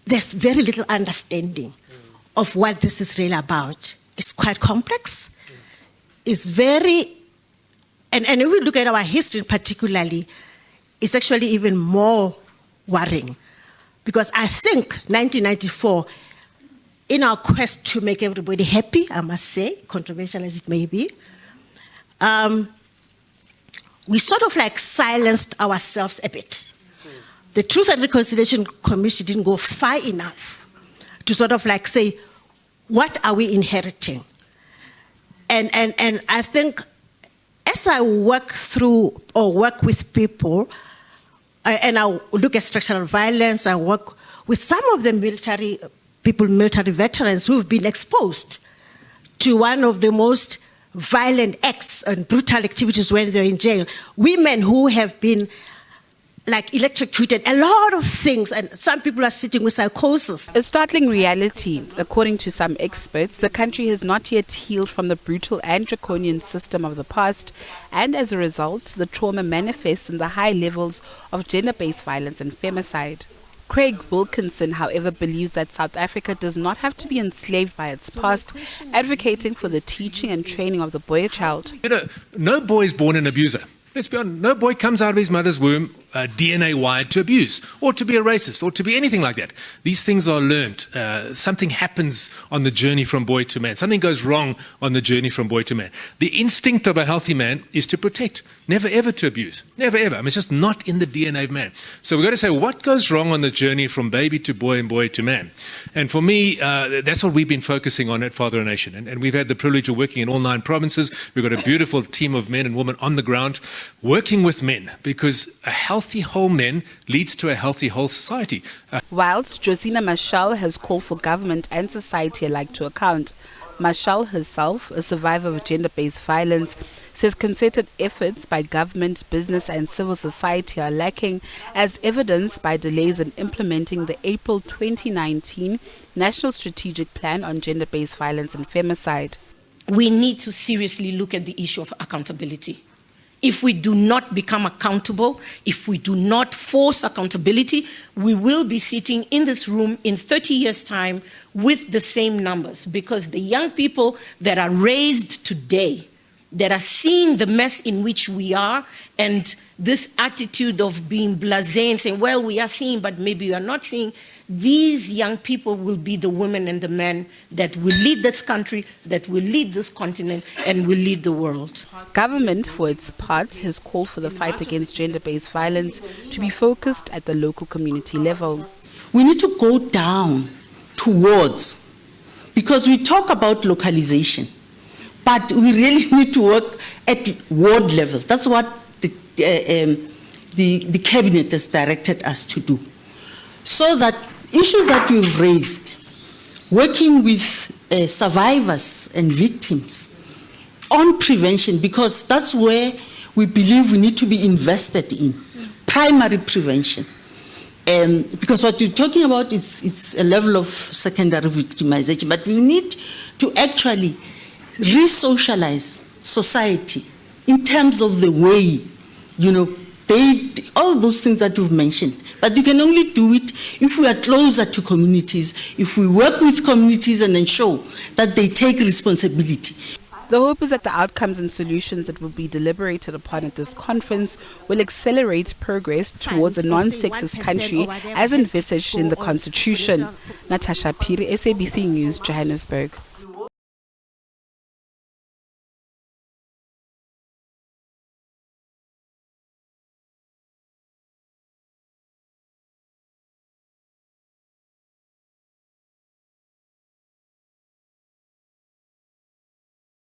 there's very little understanding of what this is really about. It's quite complex. It's very, and if we look at our history particularly, it's actually even more worrying. Because I think 1994, in our quest to make everybody happy, I must say, controversial as it may be, we sort of like silenced ourselves a bit. The Truth and Reconciliation Commission didn't go far enough to sort of like say, what are we inheriting? And I think as I work through or work with people, and I look at structural violence, I work with some of the military veterans who've been exposed to one of the most violent acts and brutal activities when they're in jail. Women who have been like electrocuted, a lot of things, and some people are sitting with psychosis. A startling reality. According to some experts, the country has not yet healed from the brutal and draconian system of the past, and as a result, the trauma manifests in the high levels of gender-based violence and femicide. Craig Wilkinson, however, believes that South Africa does not have to be enslaved by its past, advocating for the teaching and training of the boy child. No boy is born an abuser. Let's be honest, no boy comes out of his mother's womb DNA wired to abuse or to be a racist or to be anything like that. These things are learned. Something happens on the journey from boy to man. Something goes wrong on the journey from boy to man. The instinct of a healthy man is to protect, never ever to abuse. Never ever. I mean, it's just not in the DNA of man. So we've got to say, what goes wrong on the journey from baby to boy and boy to man? And for me, that's what we've been focusing on at Father a Nation. And we've had the privilege of working in all 9 provinces. We've got a beautiful team of men and women on the ground working with men, because a healthy whole man leads to a healthy whole society. Whilst Josina Mashal has called for government and society alike to account, Mashal herself, a survivor of gender-based violence, says concerted efforts by government, business and civil society are lacking, as evidenced by delays in implementing the April 2019 National Strategic Plan on Gender-Based Violence and Femicide. We need to seriously look at the issue of accountability. If we do not become accountable, if we do not force accountability, we will be sitting in this room in 30 years' time with the same numbers, because the young people that are raised today, that are seeing the mess in which we are, and this attitude of being blasé and saying, well, we are seeing, but maybe we are not seeing, these young people will be the women and the men that will lead this country, that will lead this continent, and will lead the world. Government, for its part, has called for the fight against gender-based violence to be focused at the local community level. We need to go down towards, because we talk about localization, but we really need to work at ward level. That's what the cabinet has directed us to do. So that issues that we've raised, working with survivors and victims on prevention, because that's where we believe we need to be invested in, primary prevention. Because what you're talking about is it's a level of secondary victimization, but we need to actually re-socialize society in terms of the way, all those things that you've mentioned. But you can only do it if we are closer to communities, if we work with communities and ensure that they take responsibility. The hope is that the outcomes and solutions that will be deliberated upon at this conference will accelerate progress towards a non-sexist country as envisaged in the Constitution. Natasha Piri, SABC News, Johannesburg.